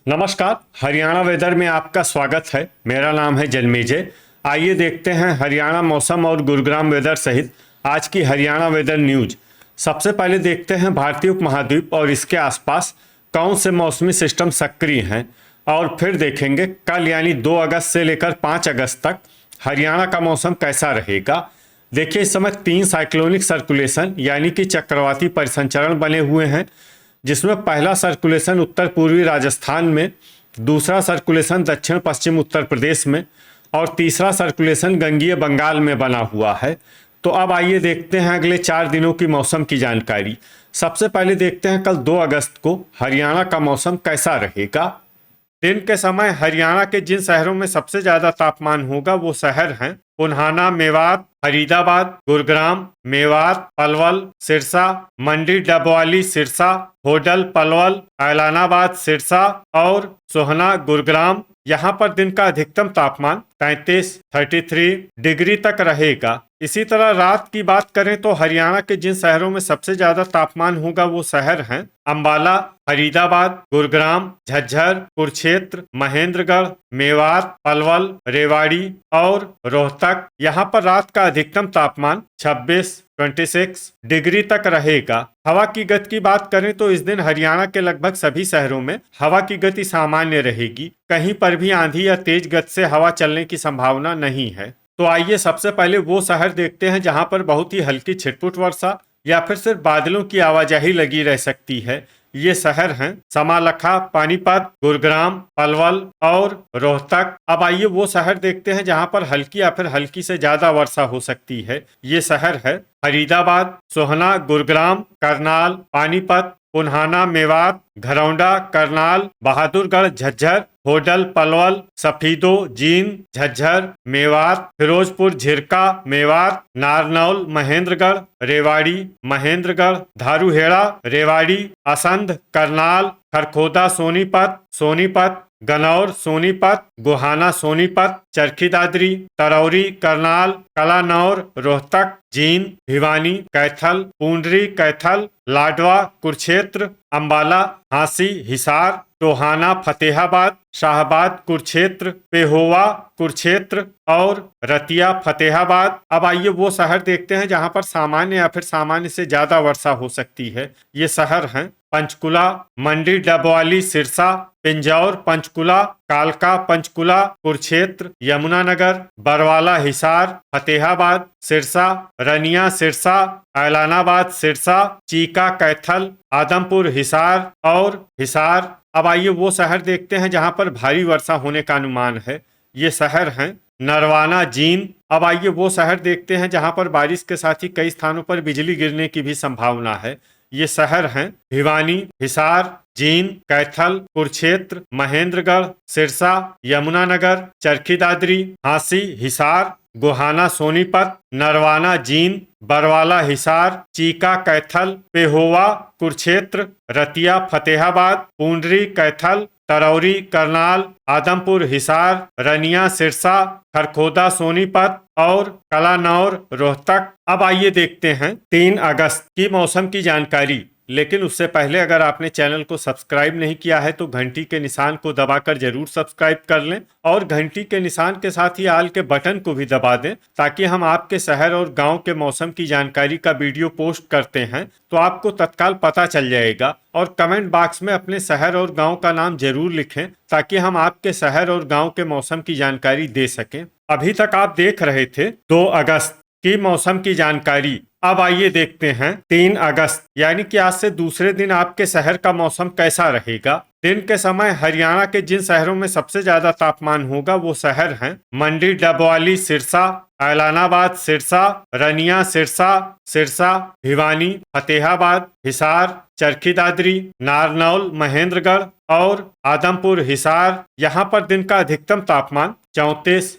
नमस्कार। हरियाणा वेदर में आपका स्वागत है। मेरा नाम है जन्मेजय। आइए देखते हैं हरियाणा मौसम और गुरुग्राम वेदर सहित आज की हरियाणा वेदर न्यूज। सबसे पहले देखते हैं भारतीय उपमहाद्वीप और इसके आसपास कौन से मौसमी सिस्टम सक्रिय हैं, और फिर देखेंगे कल यानी 2 अगस्त से लेकर 5 अगस्त तक हरियाणा का मौसम कैसा रहेगा। देखिए, इस समय 3 साइक्लोनिक सर्कुलेशन यानी कि चक्रवाती परिसंचरण बने हुए हैं, जिसमें पहला सर्कुलेशन उत्तर पूर्वी राजस्थान में, दूसरा सर्कुलेशन दक्षिण पश्चिम उत्तर प्रदेश में और तीसरा सर्कुलेशन गंगीय बंगाल में बना हुआ है। तो अब आइए देखते हैं अगले 4 दिनों की मौसम की जानकारी। सबसे पहले देखते हैं कल 2 अगस्त को हरियाणा का मौसम कैसा रहेगा। दिन के समय हरियाणा के जिन शहरों में सबसे ज्यादा तापमान होगा वो शहर हैं पुन्हाना, मेवात, फरीदाबाद, गुरुग्राम, मेवात, पलवल, सिरसा, मंडी, डबवाली, सिरसा, होडल, पलवल, ऐलानाबाद, सिरसा और सोहना, गुरुग्राम। यहाँ पर दिन का अधिकतम तापमान 33 डिग्री तक रहेगा। इसी तरह रात की बात करें तो हरियाणा के जिन शहरों में सबसे ज्यादा तापमान होगा वो शहर हैं अंबाला, फरीदाबाद, गुरुग्राम, झज्जर, कुरुक्षेत्र, महेंद्रगढ़, मेवात, पलवल, रेवाड़ी और रोहतक। यहाँ पर रात का अधिकतम तापमान 26 डिग्री तक रहेगा। हवा की गति की बात करें तो इस दिन हरियाणा के लगभग सभी शहरों में हवा की गति सामान्य रहेगी। कहीं पर भी आंधी या तेज गति से हवा चलने की संभावना नहीं है। तो आइए सबसे पहले वो शहर देखते हैं जहां पर बहुत ही हल्की छिटपुट वर्षा या फिर सिर्फ बादलों की आवाजाही लगी रह सकती है। ये शहर हैं समालखा, पानीपत, गुरुग्राम, पलवल और रोहतक। अब आइए वो शहर देखते हैं जहां पर हल्की या फिर हल्की से ज्यादा वर्षा हो सकती है। ये शहर है फरीदाबाद, सोहना, गुरुग्राम, करनाल, पानीपत, पुन्हाना, मेवात, घरौंडा, करनाल, बहादुरगढ़, झज्जर, होडल, पलवल, सफीदो, जींद, झज्जर, मेवात, फिरोजपुर, झिरका, मेवात, नारनौल, महेंद्रगढ़, रेवाड़ी, महेंद्रगढ़, धारूहेड़ा, रेवाड़ी, असंध, करनाल, खरखोदा, सोनीपत, सोनीपत, गनौर, सोनीपत, गोहाना, सोनीपत, चरखी दादरी, तरौरी, करनाल, कलानौर, रोहतक, जींद, भिवानी, कैथल, पूंडरी, कैथल, लाडवा, कुरुक्षेत्र, अंबाला, हांसी, हिसार, टोहाना, फतेहाबाद, शाहबाद, कुरुक्षेत्र, पेहोवा, कुरुक्षेत्र और रतिया, फतेहाबाद। अब आइए वो शहर देखते हैं जहां पर सामान्य या फिर सामान्य से ज्यादा वर्षा हो सकती है। ये शहर हैं पंचकुला, मंडी, डबवाली, सिरसा, पिंजौर, पंचकुला, कालका, पंचकुला, कुरुक्षेत्र, यमुनानगर, बरवाला, हिसार, फतेहाबाद, सिरसा, रनिया, सिरसा, ऐलानाबाद, सिरसा, चीका, कैथल, आदमपुर, हिसार और हिसार। अब आइए वो शहर देखते हैं जहां पर भारी वर्षा होने का अनुमान है। ये शहर हैं नरवाना, जींद। अब आइए वो शहर देखते हैं जहां पर बारिश के साथ ही कई स्थानों पर बिजली गिरने की भी संभावना है। ये शहर हैं भिवानी, हिसार, जींद, कैथल, कुरुक्षेत्र, महेंद्रगढ़, सिरसा, यमुनानगर, चरखी दादरी, हांसी, हिसार, गोहाना, सोनीपत, नरवाना, जींद, बरवाला, हिसार, चीका, कैथल, पेहोवा, कुरुक्षेत्र, रतिया, फतेहाबाद, पूंडरी, कैथल, तरौरी, करनाल, आदमपुर, हिसार, रनिया, सिरसा, खरखोदा, सोनीपत और कलानौर, रोहतक। अब आइए देखते हैं 3 अगस्त की मौसम की जानकारी। लेकिन उससे पहले अगर आपने चैनल को सब्सक्राइब नहीं किया है तो घंटी के निशान को दबाकर जरूर सब्सक्राइब कर लें और घंटी के निशान के साथ ही आल के बटन को भी दबा दें, ताकि हम आपके शहर और गांव के मौसम की जानकारी का वीडियो पोस्ट करते हैं तो आपको तत्काल पता चल जाएगा। और कमेंट बॉक्स में अपने शहर और गांव का नाम जरूर लिखें ताकि हम आपके शहर और गांव के मौसम की जानकारी दे सकें। अभी तक आप देख रहे थे 2 अगस्त की मौसम की जानकारी। अब आइए देखते हैं 3 अगस्त यानी कि आज से दूसरे दिन आपके शहर का मौसम कैसा रहेगा। दिन के समय हरियाणा के जिन शहरों में सबसे ज्यादा तापमान होगा वो शहर हैं मंडी, डबवाली, सिरसा, ऐलानाबाद, सिरसा, रनिया, सिरसा, सिरसा, भिवानी, फतेहाबाद, हिसार, चरखी दादरी, नारनौल, महेंद्रगढ़ और आदमपुर, हिसार। यहाँ पर दिन का अधिकतम तापमान 34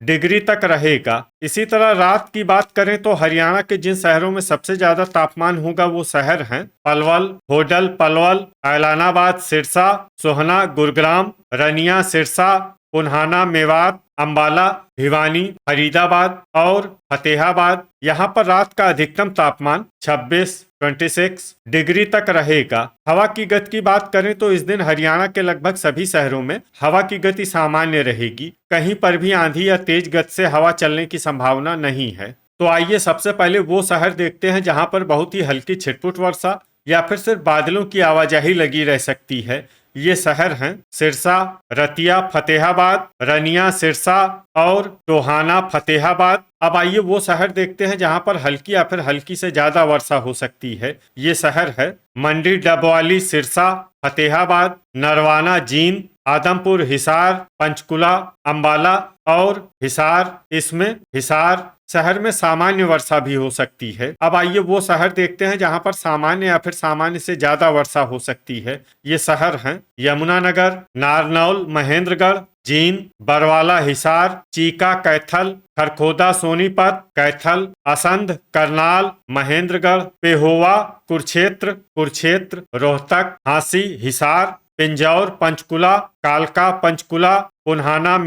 डिग्री तक रहेगा। इसी तरह रात की बात करें तो हरियाणा के जिन शहरों में सबसे ज्यादा तापमान होगा वो शहर हैं पलवल, होडल, पलवल, ऐलानाबाद, सिरसा, सोहना, गुरुग्राम, रनिया, सिरसा, पुन्हाना, मेवात, अंबाला, भिवानी, फरीदाबाद और फतेहाबाद। यहाँ पर रात का अधिकतम तापमान 26 डिग्री तक रहेगा। हवा की गति की बात करें तो इस दिन हरियाणा के लगभग सभी शहरों में हवा की गति सामान्य रहेगी। कहीं पर भी आंधी या तेज गति से हवा चलने की संभावना नहीं है। तो आइए सबसे पहले वो शहर देखते हैं जहां पर बहुत ही हल्की छिटपुट वर्षा या फिर सिर्फ बादलों की आवाजाही लगी रह सकती है। ये शहर हैं सिरसा, रतिया, फतेहाबाद, रनिया, सिरसा और टोहाना, फतेहाबाद। अब आइए वो शहर देखते हैं जहां पर हल्की या फिर हल्की से ज्यादा वर्षा हो सकती है। ये शहर है मंडी, डबवाली, सिरसा, फतेहाबाद, नरवाना, जींद, आदमपुर, हिसार, पंचकुला, अंबाला और हिसार। इसमें हिसार शहर में सामान्य वर्षा भी हो सकती है। अब आइए वो शहर देखते हैं जहां पर सामान्य या फिर सामान्य से ज्यादा वर्षा हो सकती है। ये शहर हैं यमुनानगर, नारनौल, महेंद्रगढ़, जींद, बरवाला, हिसार, चीका, कैथल, खरखोदा, सोनीपत, कैथल, असंध, करनाल, महेंद्रगढ़, पेहोवा, कुरुक्षेत्र, रोहतक, हांसी, हिसार, पिंजौर, पंचकुला, कालका, पंचकुला, पुन्हाना,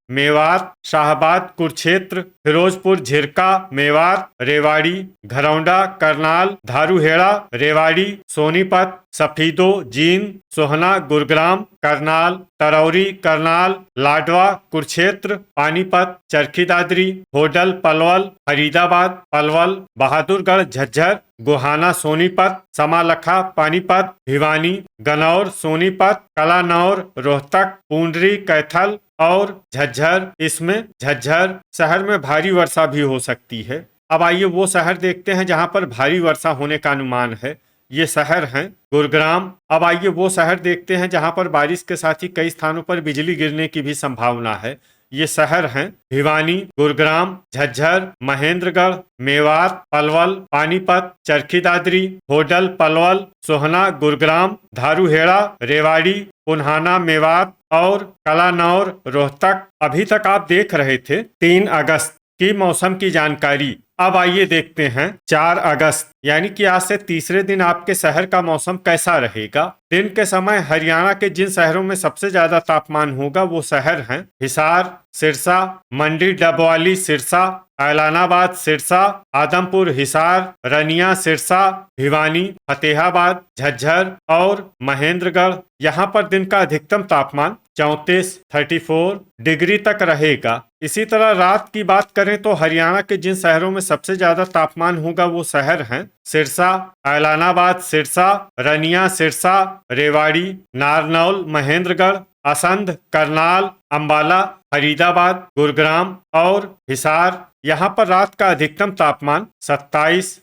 मेवात, शाहबाद, कुरुक्षेत्र, फिरोजपुर, झिरका, मेवात, रेवाड़ी, घरौंडा, करनाल, धारूहेड़ा, रेवाड़ी, सोनीपत, सफीदो, जींद, सोहना, गुरुग्राम, करनाल, तरौरी, करनाल, लाडवा, कुरुक्षेत्र, पानीपत, चरखी दादरी, होडल, पलवल, फरीदाबाद, पलवल, बहादुरगढ़, झज्जर, गोहाना, सोनीपत, समालखा, पानीपत, भिवानी, गनौर, सोनीपत, कलानौर, रोहतक, पूंडरी, कैथल और झज्जर। इसमें झज्जर शहर में भारी वर्षा भी हो सकती है। अब आइए वो शहर देखते हैं जहां पर भारी वर्षा होने का अनुमान है। ये शहर हैं गुरुग्राम। अब आइए वो शहर देखते हैं जहां पर बारिश के साथ ही कई स्थानों पर बिजली गिरने की भी संभावना है। ये शहर हैं भिवानी, गुरुग्राम, झज्जर, महेंद्रगढ़, मेवात, पलवल, पानीपत, चरखी दादरी, होडल, पलवल, सोहना, गुरुग्राम, धारूहेड़ा, रेवाड़ी, पुन्हाना, मेवात और कलानौर, रोहतक। अभी तक आप देख रहे थे 3 अगस्त की मौसम की जानकारी। अब आइए देखते हैं 4 अगस्त यानी कि आज से तीसरे दिन आपके शहर का मौसम कैसा रहेगा। दिन के समय हरियाणा के जिन शहरों में सबसे ज्यादा तापमान होगा वो शहर हैं हिसार, सिरसा, मंडी, डबवाली, सिरसा, ऐलानाबाद, सिरसा, आदमपुर, हिसार, रनिया, सिरसा, भिवानी, फतेहाबाद, झज्जर और महेंद्रगढ़। यहाँ पर दिन का अधिकतम तापमान 34 डिग्री तक रहेगा। इसी तरह रात की बात करें तो हरियाणा के जिन शहरों में सबसे ज्यादा तापमान होगा वो शहर हैं सिरसा, ऐलानाबाद, सिरसा, रनिया, सिरसा, रेवाड़ी, नारनौल, महेंद्रगढ़, असंध, करनाल, अंबाला, फरीदाबाद, गुरुग्राम और हिसार। यहाँ पर रात का अधिकतम तापमान 27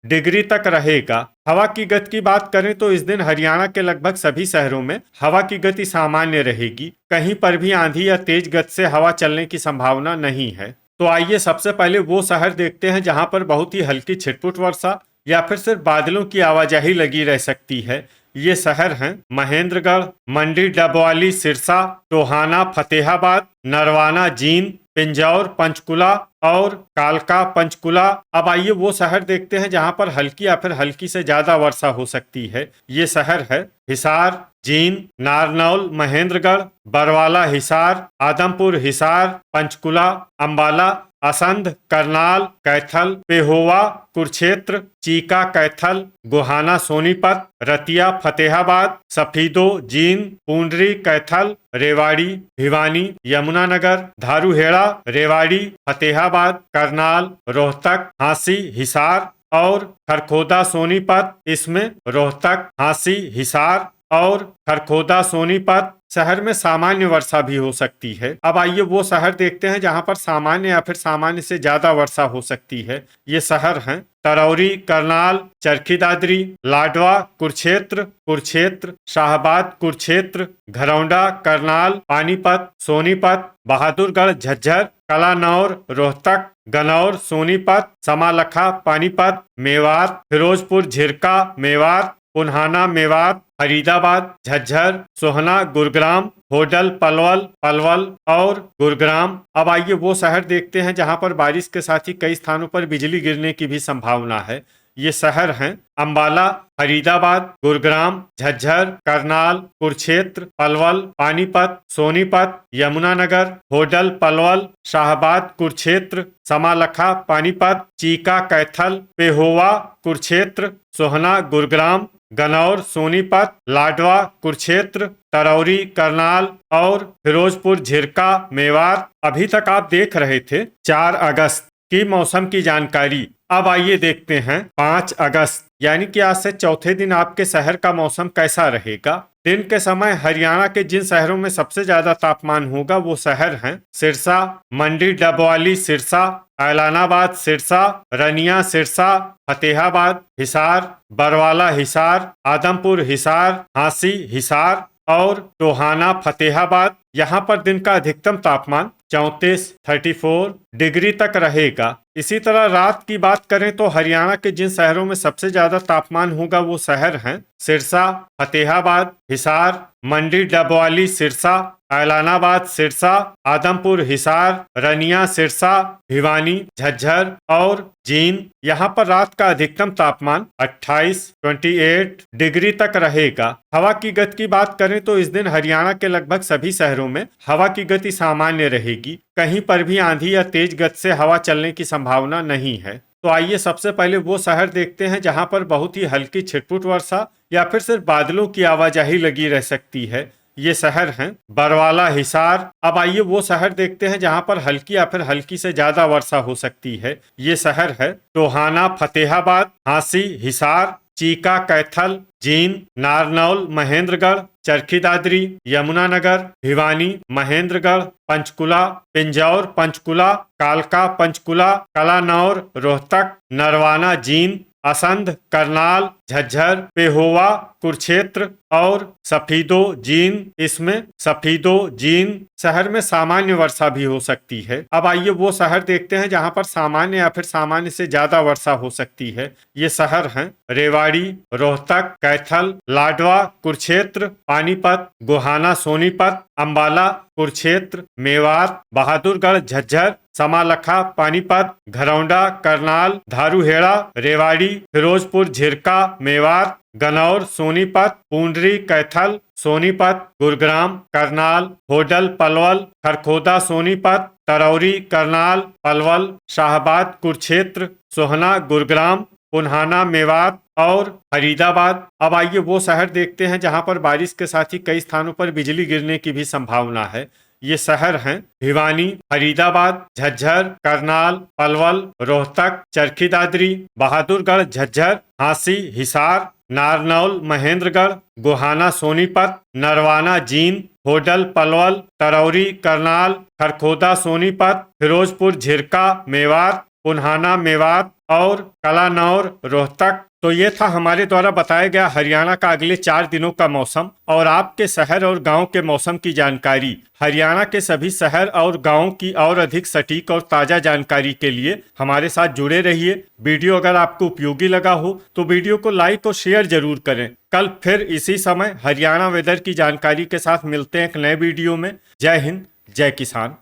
डिग्री तक रहेगा। हवा की गति की बात करें तो इस दिन हरियाणा के लगभग सभी शहरों में हवा की गति सामान्य रहेगी। कहीं पर भी आंधी या तेज गति से हवा चलने की संभावना नहीं है। तो आइए सबसे पहले वो शहर देखते हैं जहां पर बहुत ही हल्की छिटपुट वर्षा या फिर सिर्फ बादलों की आवाजाही लगी रह सकती है। ये शहर हैं महेंद्रगढ़, मंडी, डबवाली, सिरसा, टोहाना, फतेहाबाद, नरवाना, जींद, पिंजौर, पंचकुला और कालका, पंचकुला। अब आइए वो शहर देखते हैं जहां पर हल्की या फिर हल्की से ज्यादा वर्षा हो सकती है। ये शहर है हिसार, जींद, नारनौल, महेंद्रगढ़, बरवाला, हिसार, आदमपुर, हिसार, पंचकुला, अंबाला, असंध, करनाल, कैथल, पेहोवा, कुरुक्षेत्र, चीका, कैथल, गोहाना, सोनीपत, रतिया, फतेहाबाद, सफीदो, जींद, पूंडरी, कैथल, रेवाड़ी, भिवानी, यमुनानगर, धारूहेड़ा, रेवाड़ी, फतेहाबाद, करनाल, रोहतक, हांसी, हिसार और खरखोदा, सोनीपत। इसमें रोहतक, हांसी, हिसार और खरखोदा, सोनीपत शहर में सामान्य वर्षा भी हो सकती है। अब आइए वो शहर देखते हैं जहां पर सामान्य या फिर सामान्य से ज्यादा वर्षा हो सकती है। ये शहर हैं तरौरी, करनाल, चरखी दादरी, लाडवा, कुरुक्षेत्र, शाहबाद, कुरुक्षेत्र, घरौंडा, करनाल, पानीपत, सोनीपत, बहादुरगढ़, झज्जर, कलानौर, रोहतक, गनौर, सोनीपत, समालखा, पानीपत, मेवात, फिरोजपुर, झिरका, मेवात, पुन्हाना, मेवात, फरीदाबाद, झज्जर, सोहना, गुरुग्राम, होडल, पलवल और गुरुग्राम। अब आइए वो शहर देखते हैं जहां पर बारिश के साथ ही कई स्थानों पर बिजली गिरने की भी संभावना है। ये शहर हैं अंबाला, फरीदाबाद, गुरुग्राम, झज्जर, करनाल, कुरुक्षेत्र, पलवल, पानीपत, सोनीपत, यमुनानगर, होडल, पलवल, शाहबाद, कुरुक्षेत्र, समालखा, पानीपत, चीका, कैथल, पेहोवा, कुरुक्षेत्र, सोहना, गुरुग्राम, गनौर, सोनीपत, लाडवा, कुरुक्षेत्र, तरौरी, करनाल और फिरोजपुर, झिरका, मेवात। अभी तक आप देख रहे थे 4 अगस्त की मौसम की जानकारी। अब आइए देखते हैं 5 अगस्त यानी कि आज से चौथे दिन आपके शहर का मौसम कैसा रहेगा। दिन के समय हरियाणा के जिन शहरों में सबसे ज्यादा तापमान होगा वो शहर हैं सिरसा, मंडी, डबवाली, सिरसा, ऐलानाबाद, सिरसा, रनिया, सिरसा, फतेहाबाद, हिसार, बरवाला, हिसार, आदमपुर, हिसार, हांसी, हिसार और टोहाना, फतेहाबाद। यहाँ पर दिन का अधिकतम तापमान 34 डिग्री तक रहेगा। इसी तरह रात की बात करें तो हरियाणा के जिन शहरों में सबसे ज्यादा तापमान होगा वो शहर हैं सिरसा, फतेहाबाद, हिसार, मंडी, डबवाली, सिरसा, ऐलानाबाद, सिरसा, आदमपुर, हिसार, रनिया, सिरसा, भिवानी, झज्जर और जींद। यहाँ पर रात का अधिकतम तापमान 28 डिग्री तक रहेगा। हवा की गति की बात करें तो इस दिन हरियाणा के लगभग सभी शहरों में हवा की गति सामान्य रहेगी। कहीं पर भी आंधी या तेज गति से हवा चलने की संभावना नहीं है। तो आइए सबसे पहले वो शहर देखते हैं जहां पर बहुत ही हल्की छिटपुट वर्षा या फिर सिर्फ बादलों की आवाजाही लगी रह सकती है। ये शहर हैं बरवाला, हिसार। अब आइए वो शहर देखते हैं जहां पर हल्की या फिर हल्की से ज्यादा वर्षा हो सकती है। ये शहर है टोहाना, फतेहाबाद, हांसी, हिसार, चीका, कैथल, जींद, नारनौल, महेंद्रगढ़, चरखी दादरी, यमुनानगर, भिवानी, महेंद्रगढ़, पंचकुला, पिंजौर, पंचकुला, कालका, पंचकुला, कलानौर, रोहतक, नरवाना, जींद, असंध, करनाल, झज्जर, पेहोवा, कुरुक्षेत्र और सफीदो, जींद। इसमें सफीदो, जींद शहर में सामान्य वर्षा भी हो सकती है। अब आइए वो शहर देखते हैं जहां पर सामान्य या फिर सामान्य से ज्यादा वर्षा हो सकती है। ये शहर हैं रेवाड़ी, रोहतक, कैथल, लाडवा, कुरुक्षेत्र, पानीपत, गोहाना, सोनीपत, अंबाला, कुरुक्षेत्र, मेवात, बहादुरगढ़, झज्जर, समालखा, पानीपत, घरौंडा, करनाल, धारूहेड़ा, रेवाड़ी, फिरोजपुर, झिरका, मेवात, गनौर, सोनीपत, पूंडरी, कैथल, सोनीपत, गुरुग्राम, करनाल, होडल, पलवल, खरखोदा, सोनीपत, तरौरी, करनाल, पलवल, शाहबाद, कुरुक्षेत्र, सोहना, गुरुग्राम, पुन्हाना, मेवात और फरीदाबाद। अब आइए वो शहर देखते हैं जहां पर बारिश के साथ ही कई स्थानों पर बिजली गिरने की भी संभावना है। ये शहर हैं भिवानी, फरीदाबाद, झज्जर, करनाल, पलवल, रोहतक, चरखी दादरी, बहादुरगढ़, झज्जर, हांसी, हिसार, नारनौल, महेंद्रगढ़, गोहाना, सोनीपत, नरवाना, जींद, होडल, पलवल, तरौरी, करनाल, खरखोदा, सोनीपत, फिरोजपुर, झिरका, मेवात, पुन्हाना, मेवात और कलानौर, रोहतक। तो ये था हमारे द्वारा बताया गया हरियाणा का अगले 4 दिनों का मौसम और आपके शहर और गांव के मौसम की जानकारी। हरियाणा के सभी शहर और गांव की और अधिक सटीक और ताज़ा जानकारी के लिए हमारे साथ जुड़े रहिए। वीडियो अगर आपको उपयोगी लगा हो तो वीडियो को लाइक और शेयर जरूर करें। कल फिर इसी समय हरियाणा वेदर की जानकारी के साथ मिलते हैं एक नए वीडियो में। जय हिंद, जय किसान।